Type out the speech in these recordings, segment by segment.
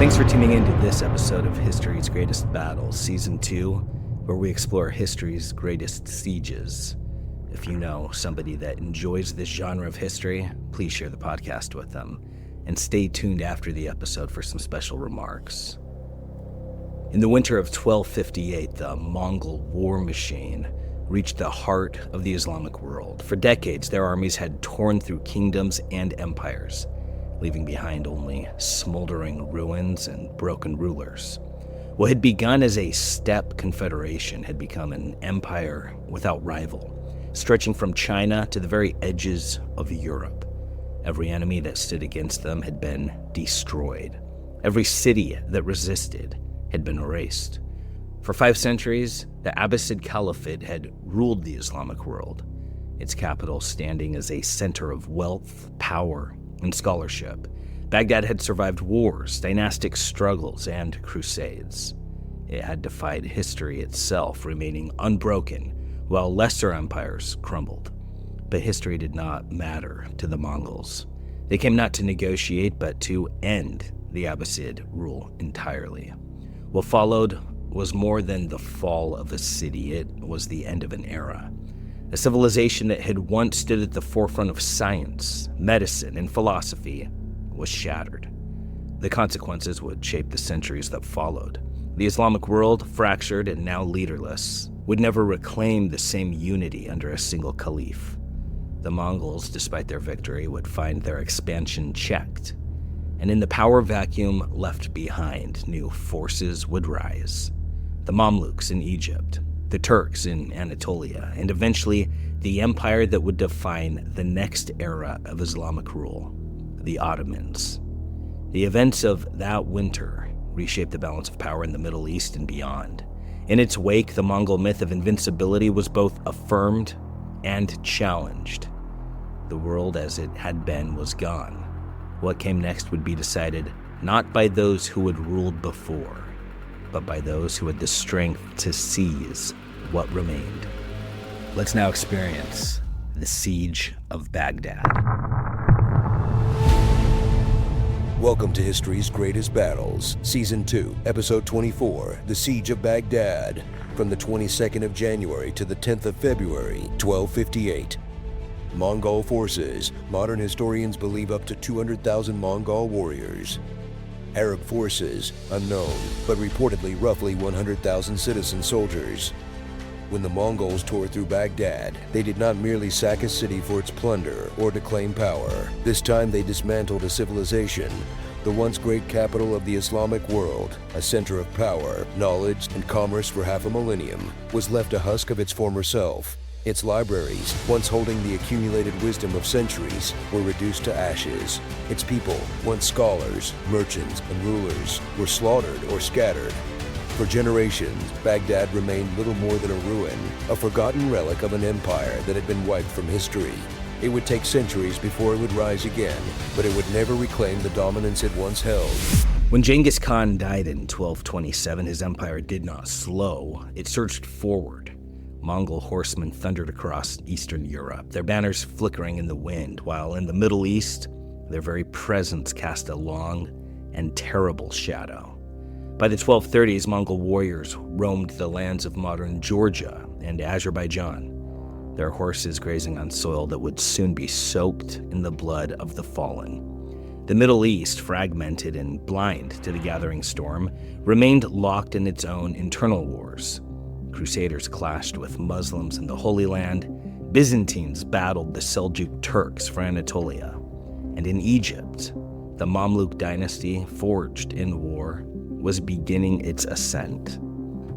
Thanks for tuning in to this episode of History's Greatest Battles, Season 2, where we explore history's greatest sieges. If you know somebody that enjoys this genre of history, please share the podcast with them, and stay tuned after the episode for some special remarks. In the winter of 1258, the Mongol war machine reached the heart of the Islamic world. For decades, their armies had torn through kingdoms and empires, leaving behind only smoldering ruins and broken rulers. What had begun as a steppe confederation had become an empire without rival, stretching from China to the very edges of Europe. Every enemy that stood against them had been destroyed. Every city that resisted had been erased. For 5 centuries, the Abbasid Caliphate had ruled the Islamic world, its capital standing as a center of wealth, power, and scholarship. Baghdad had survived wars, dynastic struggles, and crusades. It had defied history itself, remaining unbroken, while lesser empires crumbled. But history did not matter to the Mongols. They came not to negotiate, but to end the Abbasid rule entirely. What followed was more than the fall of a city. It was the end of an era. A civilization that had once stood at the forefront of science, medicine, and philosophy was shattered. The consequences would shape the centuries that followed. The Islamic world, fractured and now leaderless, would never reclaim the same unity under a single caliph. The Mongols, despite their victory, would find their expansion checked. And in the power vacuum left behind, new forces would rise. The Mamluks in Egypt, the Turks in Anatolia, and eventually the empire that would define the next era of Islamic rule, the Ottomans. The events of that winter reshaped the balance of power in the Middle East and beyond. In its wake, the Mongol myth of invincibility was both affirmed and challenged. The world as it had been was gone. What came next would be decided not by those who had ruled before, but by those who had the strength to seize what remained. Let's now experience the Siege of Baghdad. Welcome to History's Greatest Battles, Season 2, Episode 24, The Siege of Baghdad, from the 22nd of January to the 10th of February, 1258. Mongol Forces. Modern historians believe up to 200,000 Mongol Warriors. Arab forces, unknown, but reportedly roughly 100,000 citizen soldiers. When the Mongols tore through Baghdad, they did not merely sack a city for its plunder or to claim power. This time they dismantled a civilization, the once great capital of the Islamic world, a center of power, knowledge, and commerce for half a millennium, was left a husk of its former self. Its libraries, once holding the accumulated wisdom of centuries, were reduced to ashes. Its people, once scholars, merchants, and rulers, were slaughtered or scattered. For generations, Baghdad remained little more than a ruin, a forgotten relic of an empire that had been wiped from history. It would take centuries before it would rise again, but it would never reclaim the dominance it once held. When Genghis Khan died in 1227, his empire did not slow. It surged forward. Mongol horsemen thundered across Eastern Europe, their banners flickering in the wind, while in the Middle East, their very presence cast a long and terrible shadow. By the 1230s, Mongol warriors roamed the lands of modern Georgia and Azerbaijan, their horses grazing on soil that would soon be soaked in the blood of the fallen. The Middle East, fragmented and blind to the gathering storm, remained locked in its own internal wars. Crusaders clashed with Muslims in the Holy Land. Byzantines battled the Seljuk Turks for Anatolia. And in Egypt, the Mamluk dynasty, forged in war, was beginning its ascent.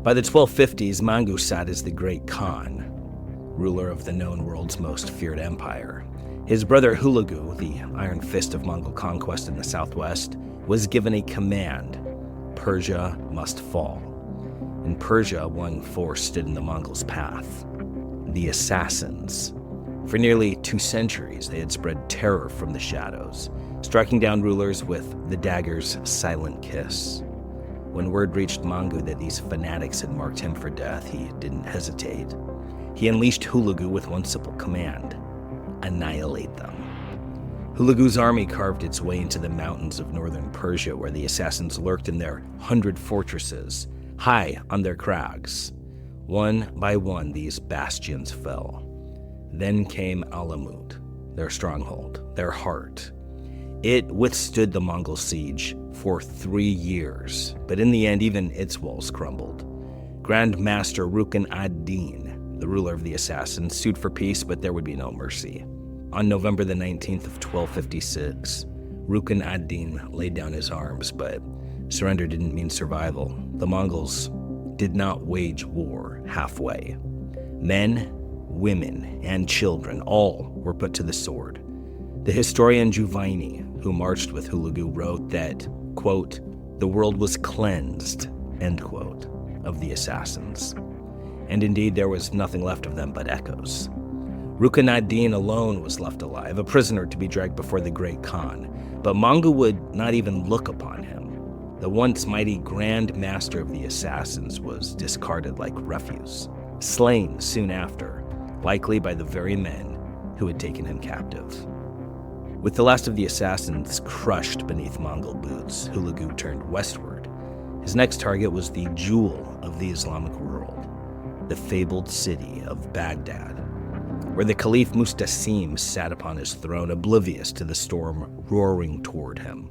By the 1250s, Mangu sat as the Great Khan, ruler of the known world's most feared empire. His brother Hulagu, the iron fist of Mongol conquest in the southwest, was given a command: Persia must fall. In Persia, one force stood in the Mongols' path: the Assassins. For nearly 2 centuries, they had spread terror from the shadows, striking down rulers with the dagger's silent kiss. When word reached Mangu that these fanatics had marked him for death, he didn't hesitate. He unleashed Hulagu with one simple command: annihilate them. Hulagu's army carved its way into the mountains of northern Persia, where the assassins lurked in their 100 fortresses, high on their crags. One by one, these bastions fell. Then came Alamut, their stronghold, their heart. It withstood the Mongol siege for 3 years, but in the end, even its walls crumbled. Grand Master Rukn ad-Din, the ruler of the assassins, sued for peace, but there would be no mercy. On November the 19th of 1256, Rukn ad-Din laid down his arms, but surrender didn't mean survival. The Mongols did not wage war halfway. Men, women, and children, all were put to the sword. The historian Juvaini, who marched with Hulagu, wrote that, quote, "The world was cleansed," end quote, of the assassins. And indeed, there was nothing left of them but echoes. Rukn ad-Din alone was left alive, a prisoner to be dragged before the great Khan, but Mongo would not even look upon him. The once mighty Grand Master of the assassins was discarded like refuse, slain soon after, likely by the very men who had taken him captive. With the last of the assassins crushed beneath Mongol boots, Hulagu turned westward. His next target was the jewel of the Islamic world, the fabled city of Baghdad, where the Caliph Mustasim sat upon his throne, oblivious to the storm roaring toward him.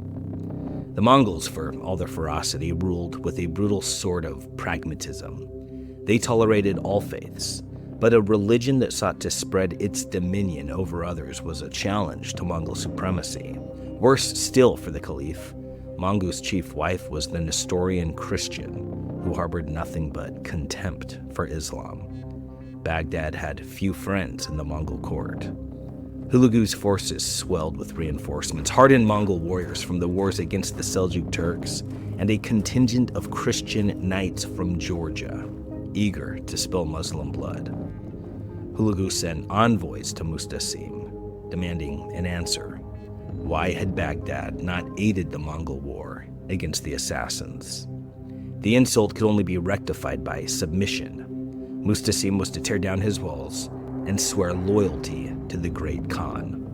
The Mongols, for all their ferocity, ruled with a brutal sort of pragmatism. They tolerated all faiths, but a religion that sought to spread its dominion over others was a challenge to Mongol supremacy. Worse still for the Caliph, Mongo's chief wife was the Nestorian Christian, who harbored nothing but contempt for Islam. Baghdad had few friends in the Mongol court. Hulagu's forces swelled with reinforcements, hardened Mongol warriors from the wars against the Seljuk Turks, and a contingent of Christian knights from Georgia, eager to spill Muslim blood. Hulagu sent envoys to Mustasim, demanding an answer. Why had Baghdad not aided the Mongol war against the assassins? The insult could only be rectified by submission. Mustasim was to tear down his walls and swear loyalty to the great Khan.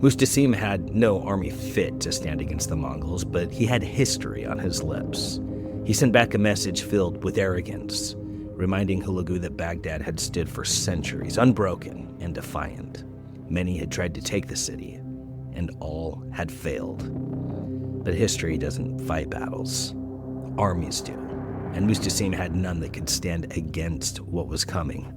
Mustasim had no army fit to stand against the Mongols, but he had history on his lips. He sent back a message filled with arrogance, reminding Hulagu that Baghdad had stood for centuries, unbroken and defiant. Many had tried to take the city, and all had failed. But history doesn't fight battles. Armies do. And Mustasim had none that could stand against what was coming.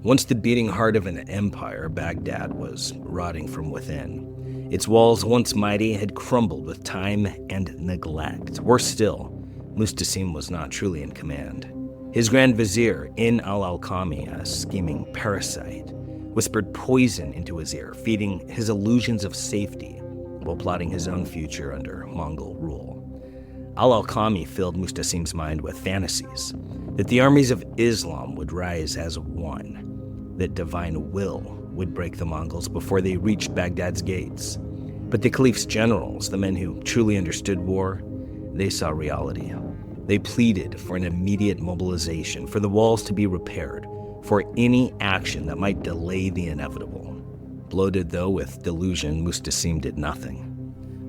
Once the beating heart of an empire, Baghdad was rotting from within. Its walls, once mighty, had crumbled with time and neglect. Worse still, Mustasim was not truly in command. His Grand Vizier, In al-Alkami, a scheming parasite, whispered poison into his ear, feeding his illusions of safety while plotting his own future under Mongol rule. Al-Alkami filled Mustasim's mind with fantasies that the armies of Islam would rise as one, that divine will would break the Mongols before they reached Baghdad's gates. But the Caliph's generals, the men who truly understood war, they saw reality. They pleaded for an immediate mobilization, for the walls to be repaired, for any action that might delay the inevitable. Bloated, though, with delusion, Mustasim did nothing.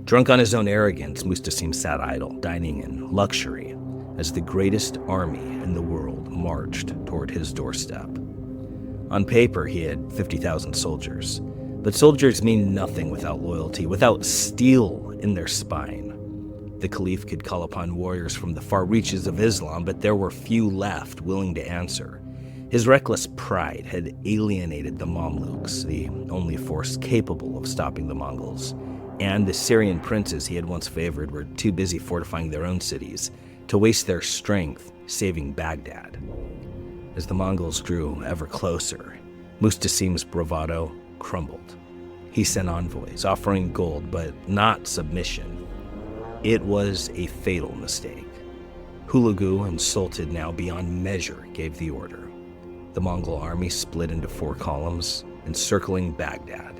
Drunk on his own arrogance, Mustasim sat idle, dining in luxury, as the greatest army in the world marched toward his doorstep. On paper, he had 50,000 soldiers, but soldiers mean nothing without loyalty, without steel in their spine. The Caliph could call upon warriors from the far reaches of Islam, but there were few left willing to answer. His reckless pride had alienated the Mamluks, the only force capable of stopping the Mongols, and the Syrian princes he had once favored were too busy fortifying their own cities to waste their strength saving Baghdad. As the Mongols drew ever closer, Mustasim's bravado crumbled. He sent envoys, offering gold, but not submission. It was a fatal mistake. Hulagu, insulted now beyond measure, gave the order. The Mongol army split into 4 columns, encircling Baghdad.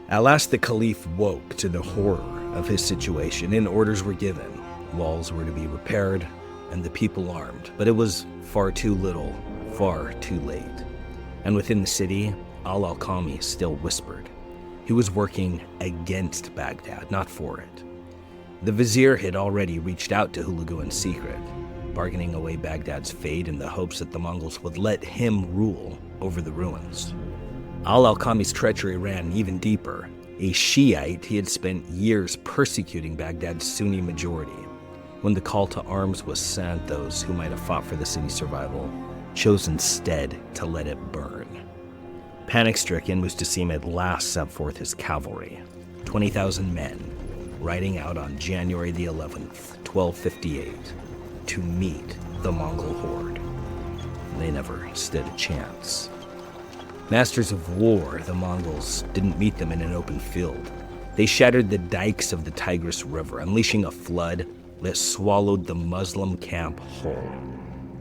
At last the Caliph woke to the horror of his situation, and orders were given. Walls were to be repaired, and the people armed. But it was far too little, far too late. And within the city, Al-Alkami still whispered, He was working against Baghdad, not for it. The vizier had already reached out to Hulagu in secret, bargaining away Baghdad's fate in the hopes that the Mongols would let him rule over the ruins. Al-Alkami's treachery ran even deeper. A Shiite, he had spent years persecuting Baghdad's Sunni majority. When the call to arms was sent, those who might have fought for the city's survival chose instead to let it burn. Panic-stricken, Mustasim at last sent forth his cavalry, 20,000 men, riding out on January the 11th, 1258, to meet the Mongol horde. They never stood a chance. Masters of war, the Mongols didn't meet them in an open field. They shattered the dikes of the Tigris River, unleashing a flood that swallowed the Muslim camp whole.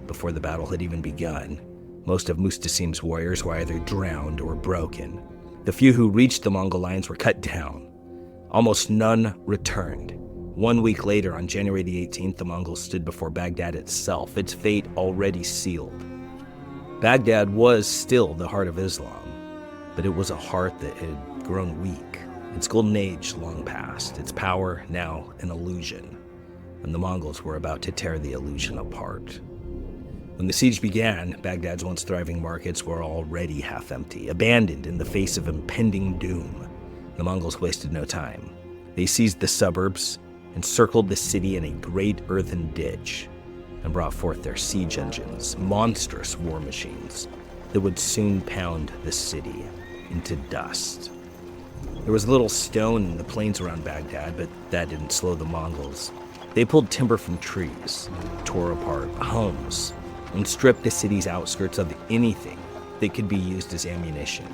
Before the battle had even begun, most of Mustasim's warriors were either drowned or broken. The few who reached the Mongol lines were cut down. Almost none returned. 1 week later, on January the 18th, the Mongols stood before Baghdad itself, its fate already sealed. Baghdad was still the heart of Islam, but it was a heart that had grown weak. Its golden age long past, its power now an illusion, and the Mongols were about to tear the illusion apart. When the siege began, Baghdad's once thriving markets were already half empty, abandoned in the face of impending doom. The Mongols wasted no time. They seized the suburbs, encircled the city in a great earthen ditch, and brought forth their siege engines, monstrous war machines that would soon pound the city into dust. There was little stone in the plains around Baghdad, but that didn't slow the Mongols. They pulled timber from trees, tore apart homes, and stripped the city's outskirts of anything that could be used as ammunition.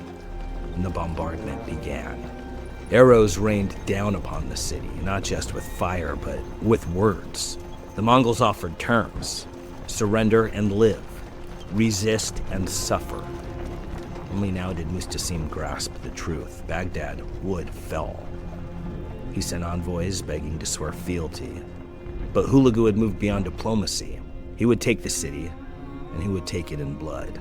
And the bombardment began. Arrows rained down upon the city, not just with fire, but with words. The Mongols offered terms: surrender and live, resist and suffer. Only now did Mustasim grasp the truth. Baghdad would fall. He sent envoys begging to swear fealty. But Hulagu had moved beyond diplomacy. He would take the city, and he would take it in blood.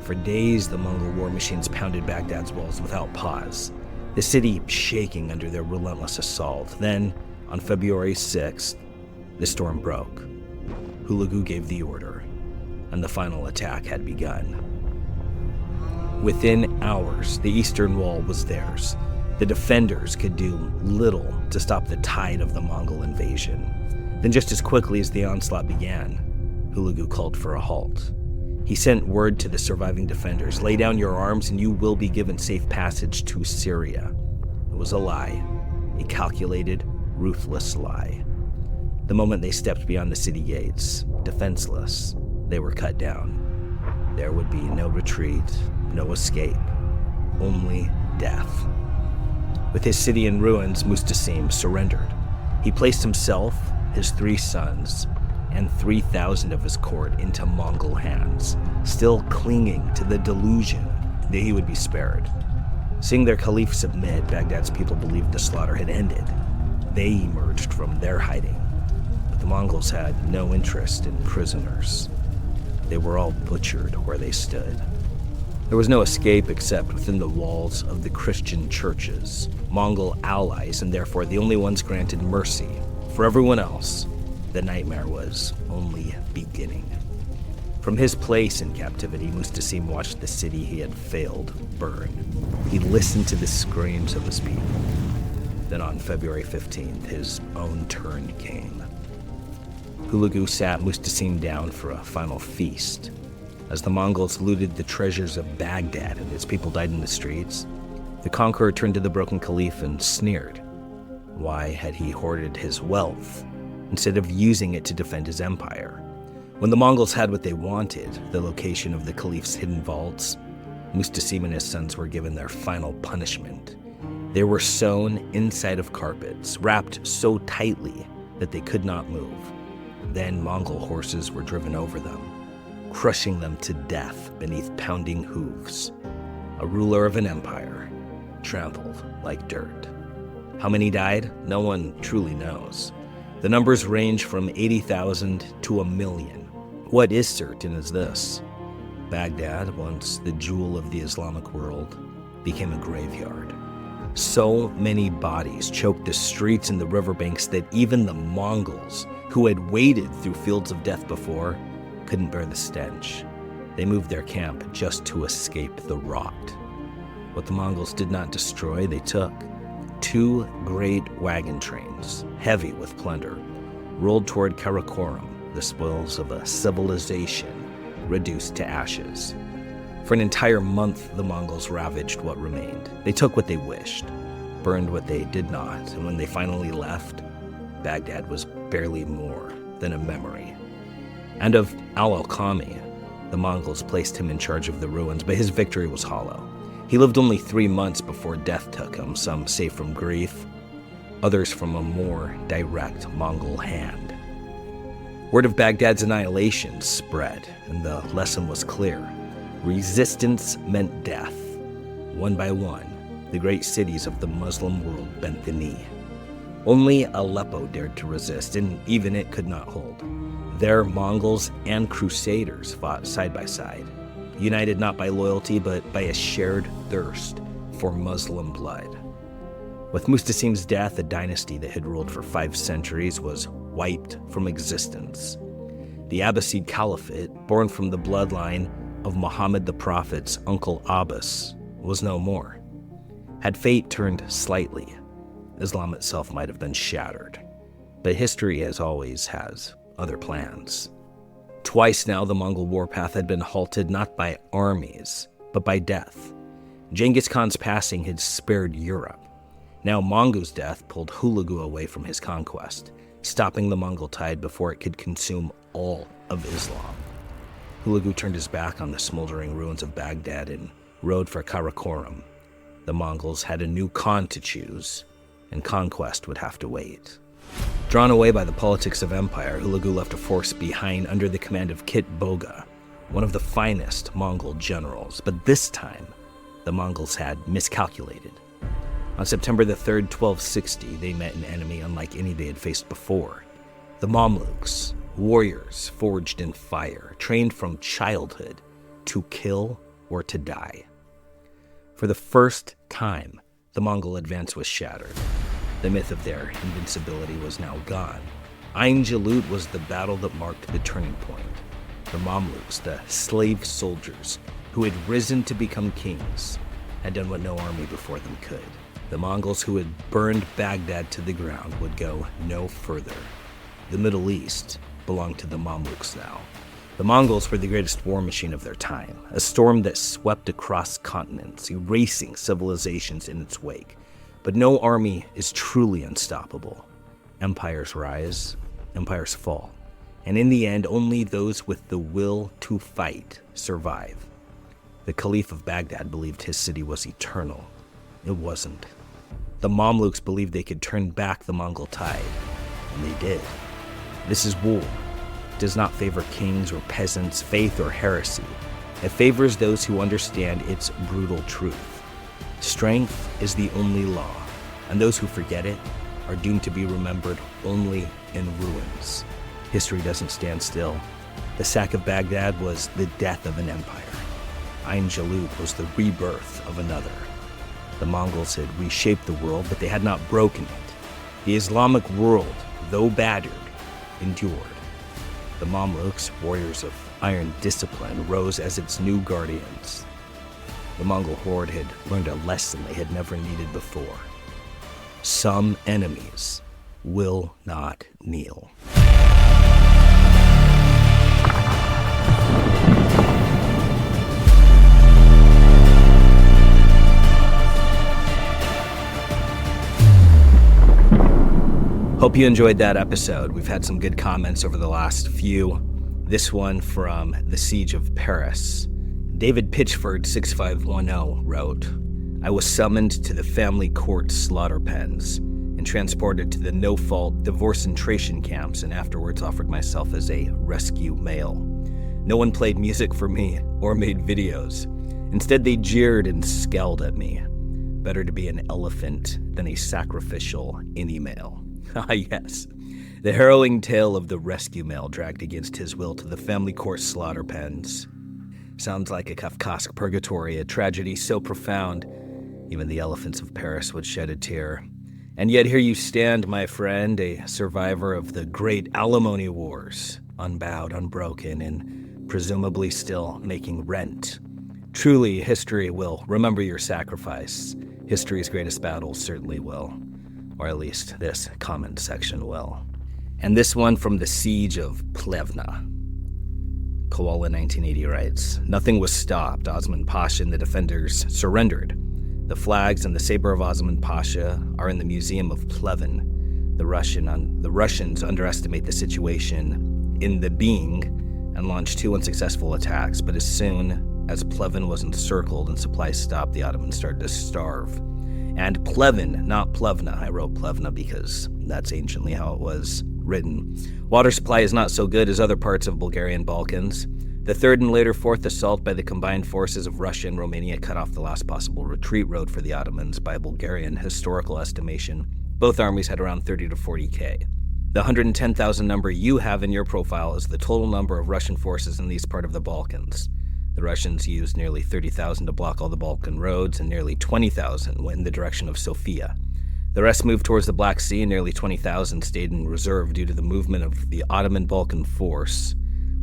For days, the Mongol war machines pounded Baghdad's walls without pause, the city shaking under their relentless assault. Then, on February 6th, the storm broke. Hulagu gave the order, and the final attack had begun. Within hours, the eastern wall was theirs. The defenders could do little to stop the tide of the Mongol invasion. Then just as quickly as the onslaught began, Hulagu called for a halt. He sent word to the surviving defenders: lay down your arms and you will be given safe passage to Syria. It was a lie, a calculated, ruthless lie. The moment they stepped beyond the city gates, defenseless, they were cut down. There would be no retreat, no escape, only death. With his city in ruins, Mustasim surrendered. He placed himself, his 3 sons, and 3,000 of his court into Mongol hands, still clinging to the delusion that he would be spared. Seeing their caliph submit, Baghdad's people believed the slaughter had ended. They emerged from their hiding, but the Mongols had no interest in prisoners. They were all butchered where they stood. There was no escape except within the walls of the Christian churches, Mongol allies, and therefore the only ones granted mercy. For everyone else, the nightmare was only beginning. From his place in captivity, Mustasim watched the city he had failed burn. He listened to the screams of his people. Then on February 15th, his own turn came. Hulagu sat Mustasim down for a final feast. As the Mongols looted the treasures of Baghdad and its people died in the streets, the conqueror turned to the broken caliph and sneered. Why had he hoarded his wealth instead of using it to defend his empire? When the Mongols had what they wanted, the location of the caliph's hidden vaults, Mustasim and his sons were given their final punishment. They were sewn inside of carpets, wrapped so tightly that they could not move. Then Mongol horses were driven over them, crushing them to death beneath pounding hooves. A ruler of an empire, trampled like dirt. How many died? No one truly knows. The numbers range from 80,000 to 1,000,000. What is certain is this: Baghdad, once the jewel of the Islamic world, became a graveyard. So many bodies choked the streets and the riverbanks that even the Mongols, who had waded through fields of death before, couldn't bear the stench. They moved their camp just to escape the rot. What the Mongols did not destroy, they took. 2 great wagon trains, heavy with plunder, rolled toward Karakoram, the spoils of a civilization reduced to ashes. For an entire month, the Mongols ravaged what remained. They took what they wished, burned what they did not, and when they finally left, Baghdad was barely more than a memory. And of al-Alqami, the Mongols placed him in charge of the ruins, but his victory was hollow. He lived only 3 months before death took him, some say from grief, others from a more direct Mongol hand. Word of Baghdad's annihilation spread, and the lesson was clear. Resistance meant death. One by one, the great cities of the Muslim world bent the knee. Only Aleppo dared to resist, and even it could not hold. There, Mongols and Crusaders fought side by side, united not by loyalty, but by a shared thirst for Muslim blood. With Mustasim's death, a dynasty that had ruled for 5 centuries was wiped from existence. The Abbasid Caliphate, born from the bloodline of Muhammad the Prophet's uncle Abbas, was no more. Had fate turned slightly, Islam itself might have been shattered. But history, as always, has other plans. Twice now, the Mongol warpath had been halted not by armies, but by death. Genghis Khan's passing had spared Europe. Now Mongo's death pulled Hulagu away from his conquest, stopping the Mongol tide before it could consume all of Islam. Hulagu turned his back on the smoldering ruins of Baghdad and rode for Karakoram. The Mongols had a new Khan to choose, and conquest would have to wait. Drawn away by the politics of empire, Hulagu left a force behind under the command of Kit Boga, one of the finest Mongol generals. But this time, the Mongols had miscalculated. On September the 3rd, 1260, they met an enemy unlike any they had faced before. The Mamluks, warriors forged in fire, trained from childhood to kill or to die. For the first time, the Mongol advance was shattered. The myth of their invincibility was now gone. Ain Jalut was the battle that marked the turning point. The Mamluks, the slave soldiers who had risen to become kings, had done what no army before them could. The Mongols who had burned Baghdad to the ground would go no further. The Middle East belonged to the Mamluks now. The Mongols were the greatest war machine of their time, a storm that swept across continents, erasing civilizations in its wake. But no army is truly unstoppable. Empires rise, empires fall, and in the end, only those with the will to fight survive. The Caliph of Baghdad believed his city was eternal. It wasn't. The Mamluks believed they could turn back the Mongol tide, and they did. This is war. It does not favor kings or peasants, faith or heresy. It favors those who understand its brutal truth. Strength is the only law, and those who forget it are doomed to be remembered only in ruins. History doesn't stand still. The sack of Baghdad was the death of an empire. Ain Jalut was the rebirth of another. The Mongols had reshaped the world, but they had not broken it. The Islamic world, though battered, endured. The Mamluks, warriors of iron discipline, rose as its new guardians. The Mongol horde had learned a lesson they had never needed before. Some enemies will not kneel. Hope you enjoyed that episode. We've had some good comments over the last few. This one from the Siege of Paris. David Pitchford 6510 wrote, I was summoned to the family court slaughter pens and transported to the no-fault divorcentration camps, and afterwards offered myself as a rescue male. No one played music for me or made videos. Instead, they jeered and scowled at me. Better to be an elephant than a sacrificial any male. Ah, yes. The harrowing tale of the rescue male dragged against his will to the family court slaughter pens. Sounds like a Kafkaesque purgatory, a tragedy so profound Even the elephants of Paris would shed a tear. And yet here you stand, my friend, a survivor of the great Alimony Wars, unbowed, unbroken, and presumably still making rent. Truly, history will remember your sacrifice. History's greatest battles certainly will. Or at least this comment section will. And this one from the Siege of Plevna. Koala 1980 writes, "Nothing was stopped. Osman Pasha and the defenders surrendered. The flags and the saber of Osman Pasha are in the Museum of Pleven. The Russians underestimate the situation in the Bing and launched 2 unsuccessful attacks, but as soon as Pleven was encircled and supplies stopped, the Ottomans started to starve." And Pleven, not Plevna. I wrote Plevna because that's anciently how it was written. Water supply is not so good as other parts of Bulgarian Balkans. The third and later fourth assault by the combined forces of Russia and Romania cut off the last possible retreat road for the Ottomans. By Bulgarian historical estimation, both armies had around 30 to 40K. The 110,000 number you have in your profile is the total number of Russian forces in this part of the Balkans. The Russians used nearly 30,000 to block all the Balkan roads, and nearly 20,000 went in the direction of Sofia. The rest moved towards the Black Sea, and nearly 20,000 stayed in reserve due to the movement of the Ottoman Balkan force,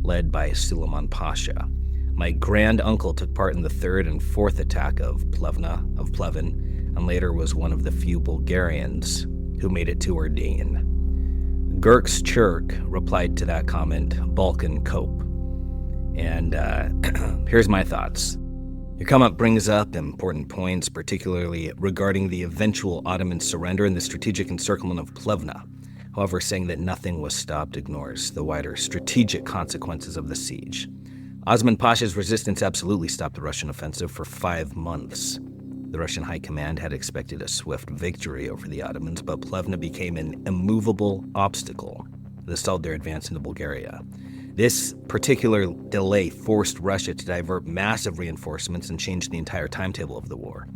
led by Suleiman Pasha. My grand-uncle took part in the third and fourth attack of Pleven, and later was one of the few Bulgarians who made it to Erdene. Gurk's Chirk replied to that comment, Balkan Cope. And here's my thoughts. Your comment brings up important points, particularly regarding the eventual Ottoman surrender and the strategic encirclement of Plevna. However, saying that nothing was stopped ignores the wider strategic consequences of the siege. Osman Pasha's resistance absolutely stopped the Russian offensive for 5 months. The Russian high command had expected a swift victory over the Ottomans, but Plevna became an immovable obstacle that stalled their advance into Bulgaria. This particular delay forced Russia to divert massive reinforcements and change the entire timetable of the war.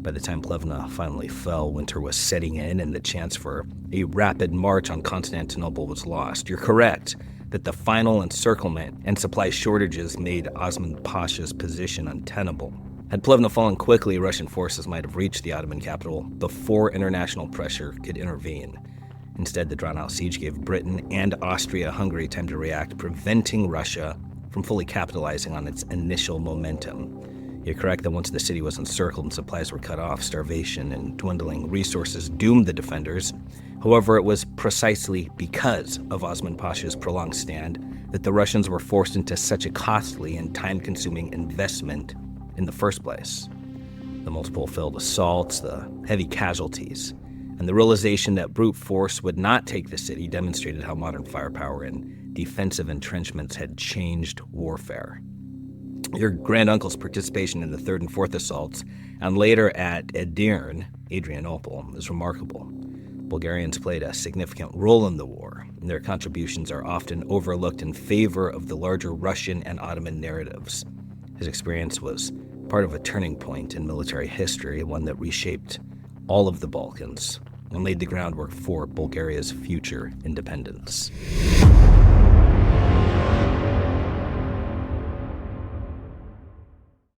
By the time Plevna finally fell, winter was setting in and the chance for a rapid march on Constantinople was lost. You're correct that the final encirclement and supply shortages made Osman Pasha's position untenable. Had Plevna fallen quickly, Russian forces might have reached the Ottoman capital before international pressure could intervene. Instead, the drawn-out siege gave Britain and Austria-Hungary time to react, preventing Russia from fully capitalizing on its initial momentum. You're correct that once the city was encircled and supplies were cut off, starvation and dwindling resources doomed the defenders. However, it was precisely because of Osman Pasha's prolonged stand that the Russians were forced into such a costly and time-consuming investment in the first place. The multiple failed assaults, the heavy casualties, and the realization that brute force would not take the city demonstrated how modern firepower and defensive entrenchments had changed warfare. Your granduncle's participation in the third and fourth assaults, and later at Edirne, Adrianople, is remarkable. Bulgarians played a significant role in the war, and their contributions are often overlooked in favor of the larger Russian and Ottoman narratives. His experience was part of a turning point in military history, one that reshaped all of the Balkans and laid the groundwork for Bulgaria's future independence.